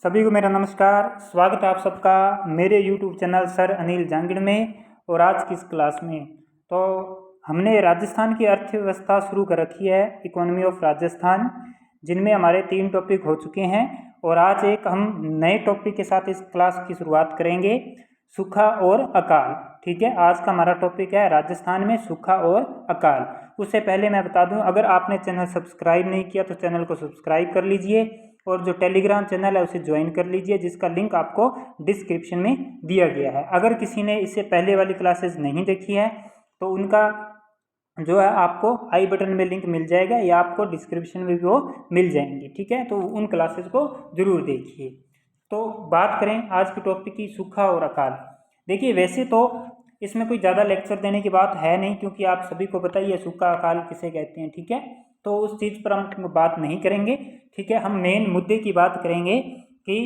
सभी को मेरा नमस्कार। स्वागत है आप सबका मेरे YouTube channel sir Anil Jangid में। और आज की इस क्लास में तो हमने राजस्थान की अर्थव्यवस्था शुरू कर रखी है, इकोनॉमी ऑफ राजस्थान, जिनमें हमारे 3 टॉपिक हो चुके हैं। और आज एक हम नए टॉपिक के साथ इस क्लास की शुरुआत करेंगे, सूखा और अकाल। ठीक है, आज का हमारा टॉपिक है राजस्थान में सूखा और अकाल। उससे पहले मैं बता दूं, अगर आपने चैनल सब्सक्राइब नहीं किया तो चैनल को सब्सक्राइब कर लीजिए और जो टेलीग्राम चैनल है उसे ज्वाइन कर लीजिए, जिसका लिंक आपको डिस्क्रिप्शन में दिया गया है। अगर किसी ने इससे पहले वाली क्लासेस नहीं देखी है तो उनका जो है आपको आई बटन में लिंक मिल जाएगा या आपको डिस्क्रिप्शन में भी वो मिल जाएंगे। ठीक है, तो उन क्लासेस को जरूर देखिए। तो बात करें आज की टॉपिक की, सूखा और अकाल। देखिए, वैसे तो इसमें कोई ज़्यादा लेक्चर देने की बात है नहीं, क्योंकि आप सभी को पता ही है सूखा अकाल किसे कहते हैं। ठीक है, तो उस चीज़ पर हम बात नहीं करेंगे। ठीक है, हम मेन मुद्दे की बात करेंगे कि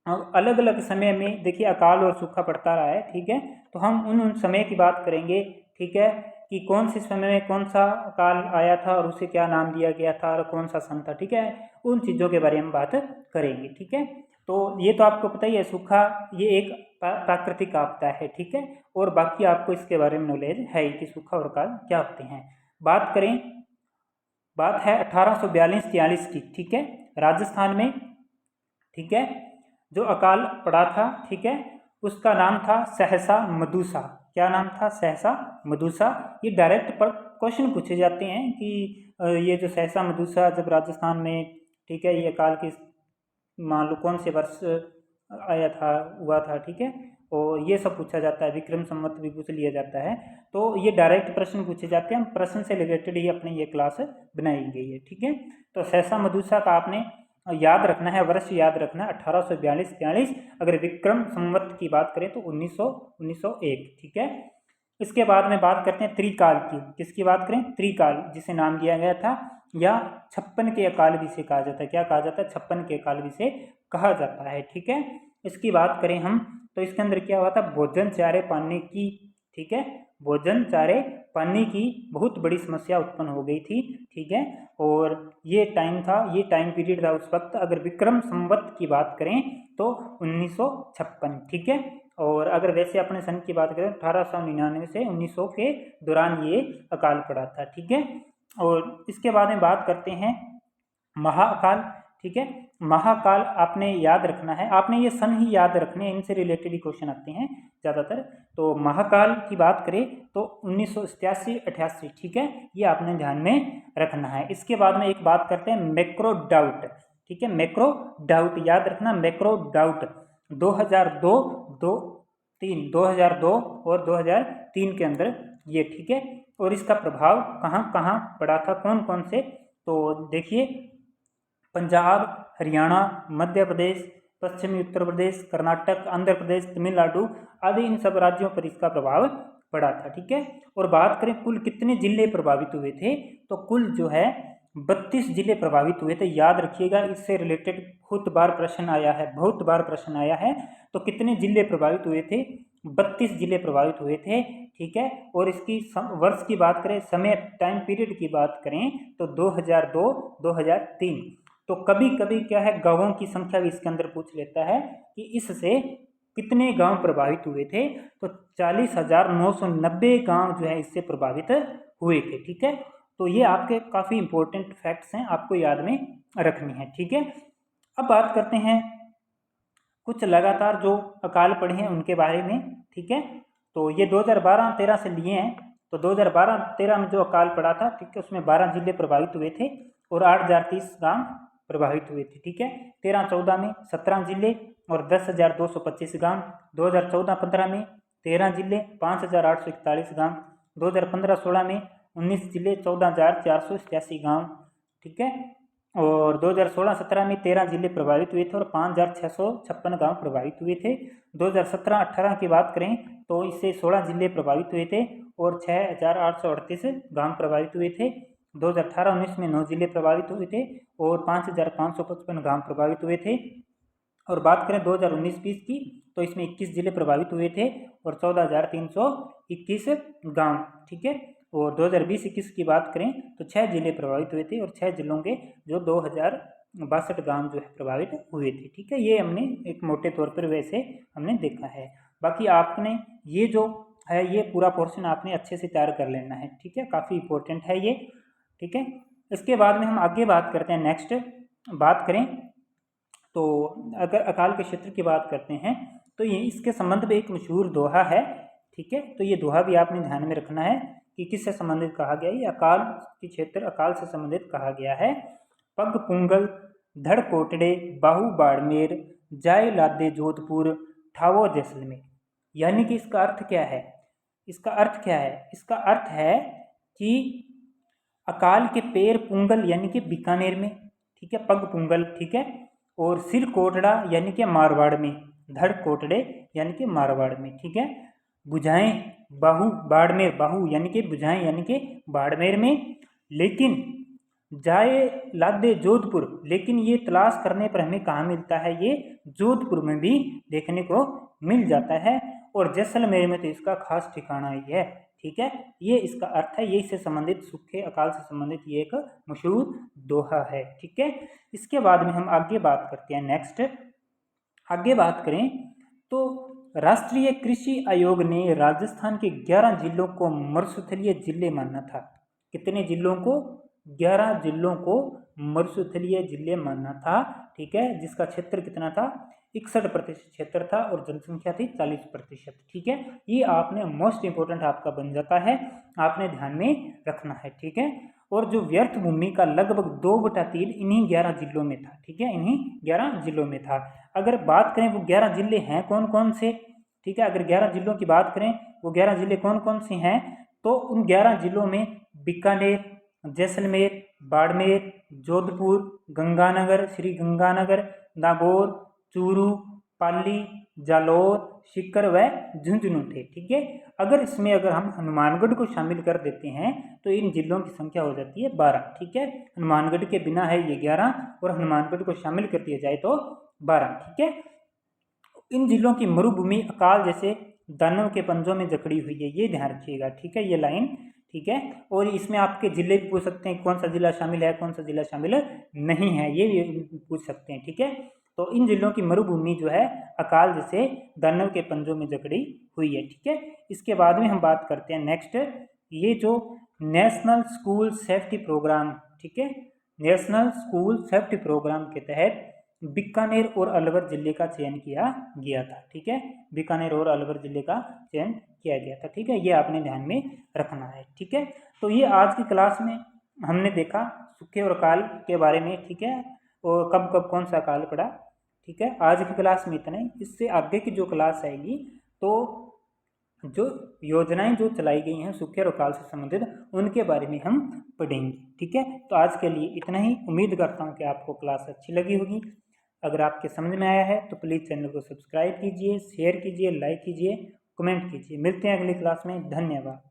अलग अलग समय में देखिए अकाल और सूखा पड़ता रहा है। ठीक है, तो हम उन समय की बात करेंगे। ठीक है, कि कौन से समय में कौन सा अकाल आया था और उसे क्या नाम दिया गया था और कौन सा सन था। ठीक है, उन चीज़ों के बारे में बात करेंगे। ठीक है, तो ये तो आपको पता ही है, सूखा ये एक प्राकृतिक आपदा है। ठीक है, और बाकी आपको इसके बारे में नॉलेज है ही कि सूखा और अकाल क्या होते हैं। बात है 1842-43 की। ठीक है, राजस्थान में, ठीक है, जो अकाल पड़ा था, ठीक है, उसका नाम था सहसा मधुसा। क्या नाम था? सहसा मधुसा। ये डायरेक्ट पर क्वेश्चन पूछे जाते हैं कि ये जो सहसा मधुसा जब राजस्थान में, ठीक है, ये अकाल की मान लो कौन से वर्ष आया था, हुआ था। ठीक है, और ये सब पूछा जाता है, विक्रम संवत भी पूछ लिया जाता है। तो ये डायरेक्ट प्रश्न पूछे जाते हैं, हम प्रश्न से रिलेटेड ही अपनी ये क्लास बनाई गई है। ठीक है, तो सहसा मधुसा का आपने याद रखना है, वर्ष याद रखना है 1842-43। अगर विक्रम संवत की बात करें तो 1901। ठीक है, इसके बाद में बात करते हैं त्रिकाल की। किसकी बात करें? त्रिकाल, जिसे नाम दिया गया था, या 56 के अकाल भी से कहा जाता है। क्या कहा जाता है? 56 के अकाल भी से कहा जाता है। ठीक है, इसकी बात करें हम तो इसके अंदर क्या हुआ था? भोजन चारे पानी की, ठीक है, भोजन चारे पानी की बहुत बड़ी समस्या उत्पन्न हो गई थी। ठीक है, और ये टाइम था, ये टाइम पीरियड था उस वक्त। अगर विक्रम संवत की बात करें तो 1956। ठीक है, और अगर वैसे अपने सन की बात करें 1899 से 1900 के दौरान ये अकाल पड़ा था। ठीक है, और इसके बाद में बात करते हैं महाअकाल। ठीक है, महाकाल आपने याद रखना है, आपने ये सन ही याद रखने हैं, इनसे रिलेटेड ही क्वेश्चन आते हैं ज़्यादातर। तो महाकाल की बात करें तो 1987-88। ठीक है, ये आपने ध्यान में रखना है। इसके बाद में एक बात करते हैं मैक्रो डाउट। ठीक है, मैक्रो डाउट याद रखना, मैक्रो डाउट 2002, 2002 और 2003 के अंदर ये। ठीक है, और इसका प्रभाव कहाँ कहाँ पड़ा था, कौन कौन से? तो देखिए, पंजाब, हरियाणा, मध्य प्रदेश, पश्चिमी उत्तर प्रदेश, कर्नाटक, आंध्र प्रदेश, तमिलनाडु आदि इन सब राज्यों पर इसका प्रभाव पड़ा था। ठीक है, और बात करें कुल कितने जिले प्रभावित हुए थे, तो कुल जो है 32 जिले प्रभावित हुए थे। याद रखिएगा, इससे रिलेटेड बहुत बार प्रश्न आया है, बहुत बार प्रश्न आया है। तो कितने जिले प्रभावित हुए थे? 32 जिले प्रभावित हुए थे। ठीक है, और इसकी वर्ष की बात करें, समय टाइम पीरियड की बात करें तो 2002-2003। तो कभी कभी क्या है, गांवों की संख्या भी इसके अंदर पूछ लेता है कि इससे कितने गांव प्रभावित हुए थे। तो 40,990 गांव जो है इससे प्रभावित हुए थे। ठीक है, तो ये आपके काफ़ी इंपॉर्टेंट फैक्ट्स हैं, आपको याद में रखनी है। ठीक है, अब बात करते हैं कुछ लगातार जो अकाल पड़े हैं उनके बारे में। ठीक है, तो ये 2012-13 से लिए हैं। तो 2012-13 में जो अकाल पड़ा था, ठीक है, उसमें 12 जिले प्रभावित हुए थे और 8,030 गांव प्रभावित हुए थे। ठीक है, 13-14 में 17 जिले और 10,225 गांव। 2014-15 में 13 जिले 5,841 गांव। 2015-16 में 19 जिले 14,487 गांव। ठीक है, और 2016-17 में 13 जिले प्रभावित हुए थे और 5,656 गांव प्रभावित हुए थे। 2017-18 की बात करें तो इससे 16 जिले प्रभावित हुए थे और 6,838 गांव प्रभावित हुए थे। 2018-19 में 9 जिले प्रभावित हुए थे और 5,555 गांव प्रभावित हुए थे। और बात करें 2019-20 की तो इसमें 21 जिले प्रभावित हुए थे और 14,321 गांव। ठीक है, और 2020-21 की बात करें तो 6 जिले प्रभावित हुए थे और 6 जिलों के जो 62 गांव जो है प्रभावित हुए थे। ठीक है, ये हमने एक मोटे तौर पर वैसे हमने देखा है। बाकी आपने ये जो है ये पूरा पोर्शन आपने अच्छे से तैयार कर लेना है। ठीक है, काफ़ी इंपॉर्टेंट है ये। ठीक है, इसके बाद में हम आगे बात करते हैं। नेक्स्ट बात करें तो अगर अकाल के क्षेत्र की बात करते हैं तो ये इसके संबंध में एक मशहूर दोहा है। ठीक है, तो ये दोहा भी आपने ध्यान में रखना है कि किससे संबंधित कहा गया है। ये अकाल के क्षेत्र अकाल से संबंधित कहा गया है। पग पुंगल धड़ कोटड़े बाहु बाड़मेर जाए लादे जोधपुर ठावो जैसलमेर। यानी कि इसका अर्थ क्या है? इसका अर्थ क्या है? इसका अर्थ है कि अकाल के पैर पुंगल यानी कि बीकानेर में, ठीक है, पग पुंगल, ठीक है, और सिर कोटड़ा यानी कि मारवाड़ में, धड़ कोटड़े यानी कि मारवाड़ में, ठीक है, बुझाएं बाहु बाड़मेर, बाहु यानी कि बुझाएं यानी कि बाड़मेर में, लेकिन जाए लादे जोधपुर, लेकिन ये तलाश करने पर हमें कहाँ मिलता है? ये जोधपुर में भी देखने को मिल जाता है, और जैसलमेर में तो इसका खास ठिकाना ही है। ठीक है, ये इसका अर्थ है। ये इससे संबंधित सूखे अकाल से संबंधित ये एक मशहूर दोहा है। ठीक है, इसके बाद में हम आगे बात करते हैं। नेक्स्ट आगे बात करें तो राष्ट्रीय कृषि आयोग ने राजस्थान के 11 जिलों को मरुस्थलीय जिले माना था। कितने जिलों को? 11 जिलों को मरुस्थलीय जिले माना था। ठीक है, जिसका क्षेत्र कितना था? 61% क्षेत्र था और जनसंख्या थी 40%। ठीक है, ये आपने मोस्ट इंपोर्टेंट आपका बन जाता है, आपने ध्यान में रखना है। ठीक है, और जो व्यर्थ भूमि का लगभग 2/3 इन्हीं 11 जिलों में था। ठीक है, इन्हीं 11 जिलों में था। अगर बात करें वो 11 जिले हैं कौन कौन से? ठीक है, अगर 11 जिलों की बात करें वो 11 जिले कौन कौन से हैं, तो उन 11 जिलों में बीकानेर, जैसलमेर, बाड़मेर, जोधपुर, गंगानगर, श्री गंगानगर, नागौर, चूरू, पाली, जालौर, सीकर व झुंझुनू थे। ठीक है, अगर इसमें अगर हम हनुमानगढ़ को शामिल कर देते हैं तो इन जिलों की संख्या हो जाती है 12। ठीक है, हनुमानगढ़ के बिना है ये 11 और हनुमानगढ़ को शामिल कर दिया जाए तो 12। ठीक है, इन जिलों की मरुभूमि अकाल जैसे दानव के पंजों में जकड़ी हुई है, ये ध्यान रखिएगा। ठीक है, ये लाइन, ठीक है, और इसमें आपके जिले भी पूछ सकते हैं, कौन सा जिला शामिल है, कौन सा जिला शामिल नहीं है, ये भी पूछ सकते हैं। ठीक है, तो इन जिलों की मरुभूमि जो है अकाल जैसे दानव के पंजों में जकड़ी हुई है। ठीक है, इसके बाद में हम बात करते हैं नेक्स्ट, ये जो नेशनल स्कूल सेफ्टी प्रोग्राम, ठीक है, नेशनल स्कूल सेफ्टी प्रोग्राम के तहत बीकानेर और अलवर जिले का चयन किया गया था। ठीक है, बीकानेर और अलवर जिले का चयन किया गया था। ठीक है, ये आपने ध्यान में रखना है। ठीक है, तो ये आज की क्लास में हमने देखा सूखे और अकाल के बारे में। ठीक है, और कब कब कौन सा अकाल पड़ा। ठीक है, आज की क्लास में इतना ही। इससे आगे की जो क्लास आएगी तो जो योजनाएं जो चलाई गई हैं सूखे और अकाल से संबंधित उनके बारे में हम पढ़ेंगे। ठीक है, तो आज के लिए इतना ही। उम्मीद करता हूँ कि आपको क्लास अच्छी लगी होगी। अगर आपके समझ में आया है तो प्लीज़ चैनल को सब्सक्राइब कीजिए, शेयर कीजिए, लाइक कीजिए, कमेंट कीजिए। मिलते हैं अगली क्लास में। धन्यवाद।